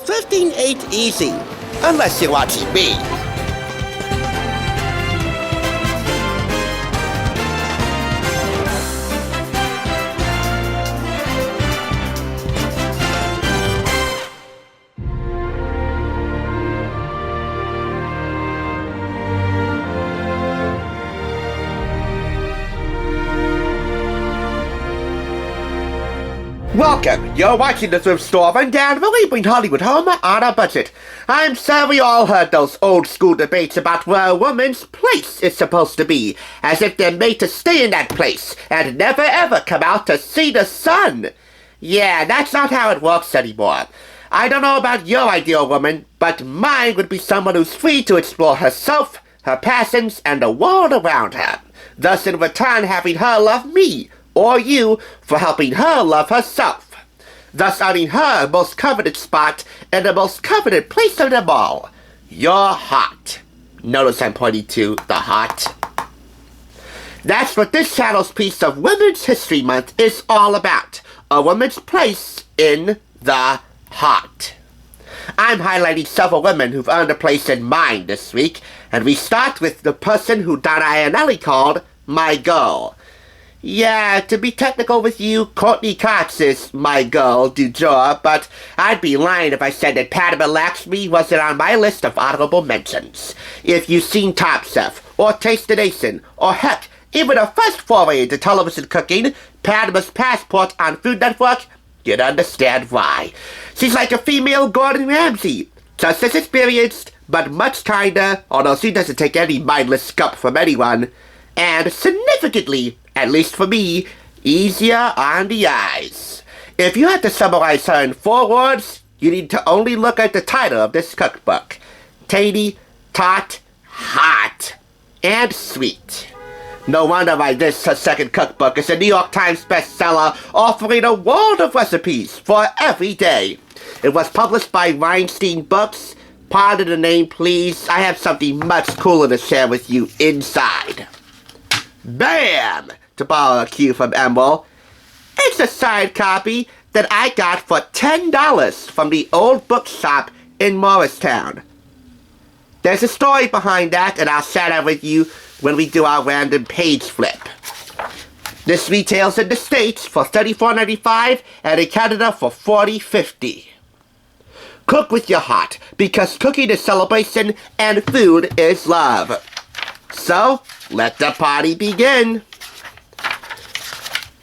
Thrifting ain't easy, unless you're watching me. Welcome! You're watching the Thrift Store Rundown, where we bring Hollywood home on a budget. I'm sure we all heard those old school debates about where a woman's place is supposed to be, as if they're made to stay in that place and never ever come out to see the sun. Yeah, that's not how it works anymore. I don't know about your ideal woman, but mine would be someone who's free to explore herself, her passions, and the world around her, thus in return having her love me, or you, for helping her love herself, thus earning her most coveted spot in the most coveted place of them all, your heart. Notice I'm pointing to the heart. That's what this channel's piece of Women's History Month is all about, a woman's place in the heart. I'm highlighting several women who've earned a place in mine this week, and we start with the person who Donna Iannelli called my girl. Yeah, to be technical with you, Courtney Cox is my girl du jour, but I'd be lying if I said that Padma Lakshmi wasn't on my list of honorable mentions. If you've seen Top Chef, or Tasted Asian, or heck, even a first foray into television cooking, Padma's Passport on Food Network, you'd understand why. She's like a female Gordon Ramsay, just as experienced, but much kinder, although she doesn't take any mindless scup from anyone, and significantly, at least for me, easier on the eyes. If you had to summarize her in 4 words, you need to only look at the title of this cookbook. Tangy, tart, hot, and sweet. No wonder why this, her second cookbook, is a New York Times bestseller, offering a world of recipes for every day. It was published by Weinstein Books. Pardon the name, please. I have something much cooler to share with you inside. Bam! To borrow a cue from Emerald. It's a signed copy that I got for $10 from the old bookshop in Morristown. There's a story behind that, and I'll share that with you when we do our random page flip. This retails in the States for $34.95 and in Canada for $40.50. Cook with your heart, because cooking is celebration and food is love. So, let the party begin.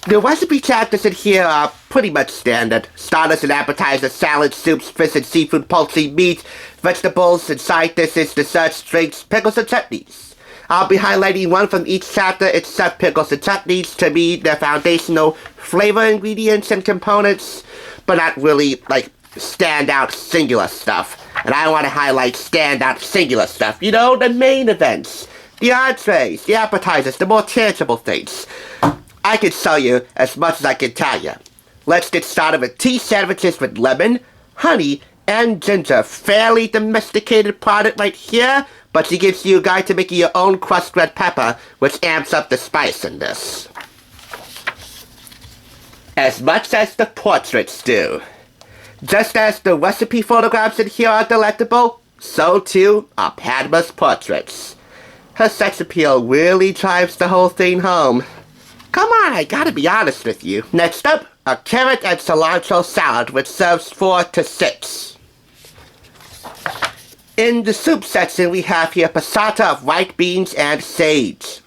The recipe chapters in here are pretty much standard. Starters and appetizers, salads, soups, fish and seafood, poultry, meat, vegetables, and side dishes, desserts, drinks, pickles, and chutneys. I'll be highlighting one from each chapter except pickles and chutneys. To me, they're foundational flavor ingredients and components, but not really, like, standout singular stuff. And I want to highlight standout singular stuff. You know, the main events. The entrees, the appetizers, the more tangible things. I can sell you as much as I can tell you. Let's get started with tea sandwiches with lemon, honey, and ginger. Fairly domesticated product right here, but she gives you a guide to making your own crushed red pepper, which amps up the spice in this. As much as the portraits do. Just as the recipe photographs in here are delectable, so too are Padma's portraits. Her sex appeal really drives the whole thing home. Come on, I gotta be honest with you. Next up, a carrot and cilantro salad, which serves 4 to 6. In the soup section, we have here passata of white beans and sage.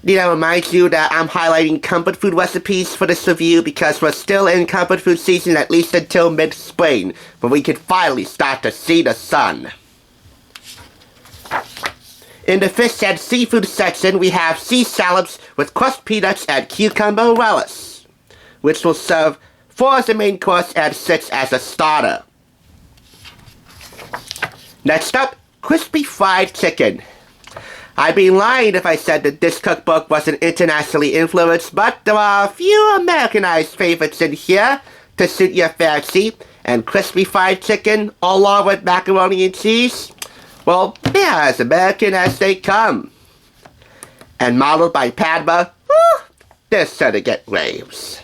Need I remind you that I'm highlighting comfort food recipes for this review because we're still in comfort food season at least until mid-spring, when we can finally start to see the sun. In the fish and seafood section, we have sea salads with crushed peanuts and cucumber relish, which will serve 4 as a main course and 6 as a starter. Next up, crispy fried chicken. I'd be lying if I said that this cookbook wasn't internationally influenced, but there are a few Americanized favorites in here to suit your fancy, and crispy fried chicken along with macaroni and cheese, well, they're as American as they come. And modeled by Padma, they're sure to get raves.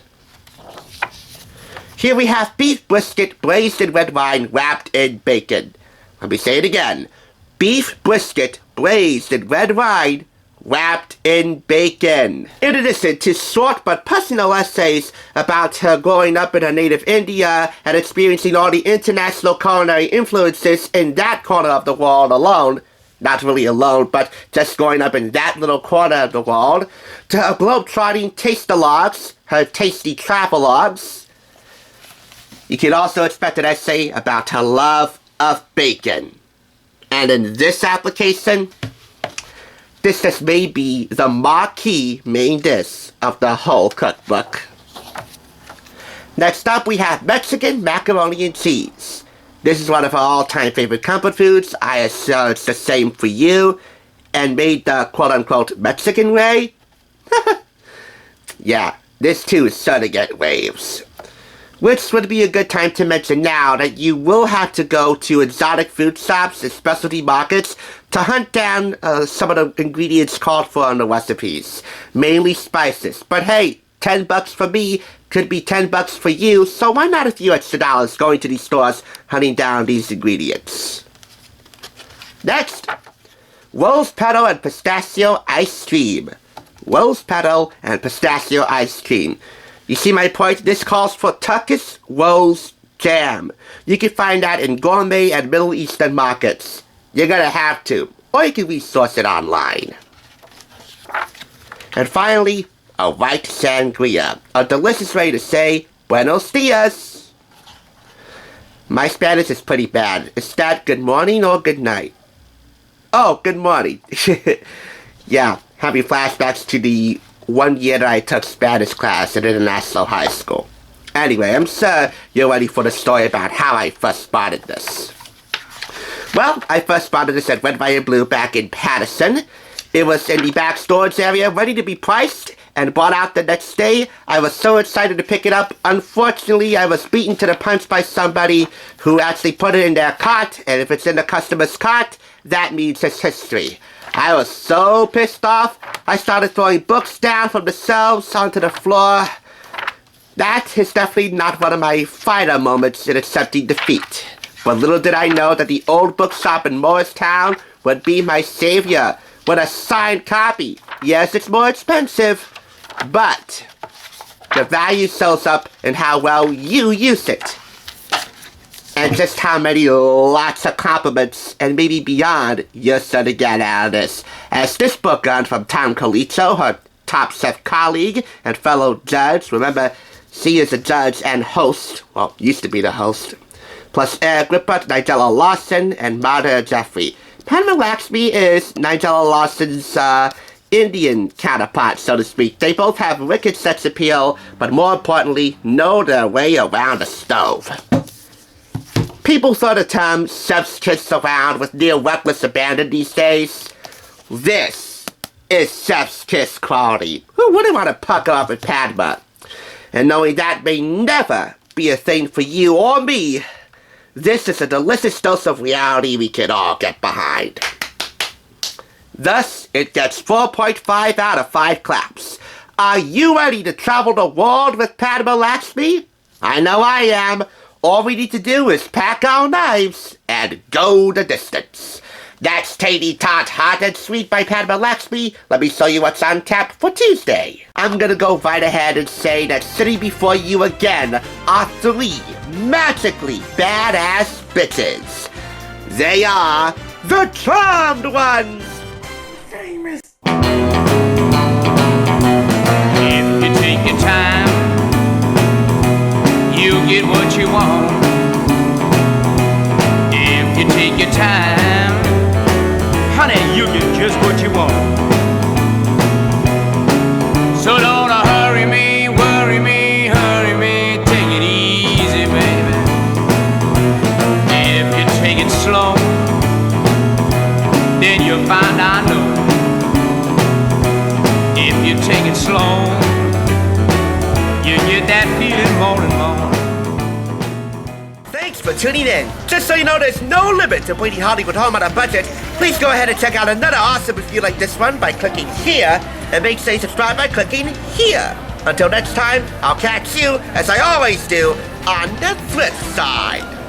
Here we have beef brisket braised in red wine wrapped in bacon. Let me say it again. Beef brisket braised in red wine wrapped in bacon. In addition to short but personal essays about her growing up in her native India and experiencing all the international culinary influences in that corner of the world alone, not really alone, but just growing up in that little corner of the world, to her globe-trotting taste-alogues, her tasty travelogues, you can also expect an essay about her love of bacon. And in this application, this just may be the marquee main dish of the whole cookbook. Next up, we have Mexican macaroni and cheese. This is one of our all-time favorite comfort foods. I assume it's the same for you. And made the quote-unquote Mexican way. Yeah, this too is sure to get waves. Which would be a good time to mention now that you will have to go to exotic food shops and specialty markets to hunt down some of the ingredients called for in the recipes. Mainly spices. But hey, $10 for me could be $10 for you, so why not a few extra dollars going to these stores hunting down these ingredients? Next, rose petal and pistachio ice cream. Rose petal and pistachio ice cream. You see my point? This calls for Turkish rose jam. You can find that in gourmet and Middle Eastern markets. You're gonna have to, or you can resource it online. And finally, a white sangria. A delicious way to say buenos dias. My Spanish is pretty bad. Is that good morning or good night? Oh, good morning. Yeah, having flashbacks to the 1 year that I took Spanish class at International High School. Anyway, I'm sure you're ready for the story about how I first spotted this. Well, I first spotted this at Red, White, and Blue back in Patterson. It was in the back storage area, ready to be priced, and bought out the next day. I was so excited to pick it up. Unfortunately, I was beaten to the punch by somebody who actually put it in their cart, and if it's in the customer's cart, that means it's history. I was so pissed off, I started throwing books down from the shelves onto the floor. That is definitely not one of my finer moments in accepting defeat. But little did I know that the old bookshop in Morristown would be my savior with a signed copy. Yes, it's more expensive, but the value shows up in how well you use it. And just how many lots of compliments, and maybe beyond, you're sure to get out of this. As this book earned from Tom Colicho, her top chef colleague and fellow judge. Remember, she is a judge and host. Well, used to be the host. Plus Eric Rippert, Nigella Lawson, and Marta Jeffrey. Padma Lakshmi is Nigella Lawson's Indian counterpart, so to speak. They both have wicked sex appeal, but more importantly, know their way around a stove. People throw the term chef's kiss around with near reckless abandon these days. This is chef's kiss quality. Who wouldn't want to pucker up at Padma? And knowing that may never be a thing for you or me, this is a delicious dose of reality we can all get behind. Thus, it gets 4.5 out of 5 claps. Are you ready to travel the world with Padma Lakshmi? I know I am. All we need to do is pack our knives and go the distance. That's Tangy, Tart, Hot and Sweet by Padma Lakshmi. Let me show you what's on tap for Tuesday. I'm gonna go right ahead and say that sitting before you again are 3 magically badass bitches. They are the Charmed Ones. Famous. If you take your time, you'll get what you want. If you take your time, honey, you'll get just what you want. So don't hurry me, worry me, hurry me, take it easy, baby. If you take it slow, then you'll find I know. If you take it slow, you get that feeling more and more. Thanks for tuning in. Just so you know, there's no limit to bringing Hollywood home on a budget. Please go ahead and check out another awesome review like this one by clicking here, and make sure you subscribe by clicking here. Until next time, I'll catch you, as I always do, on the flip side.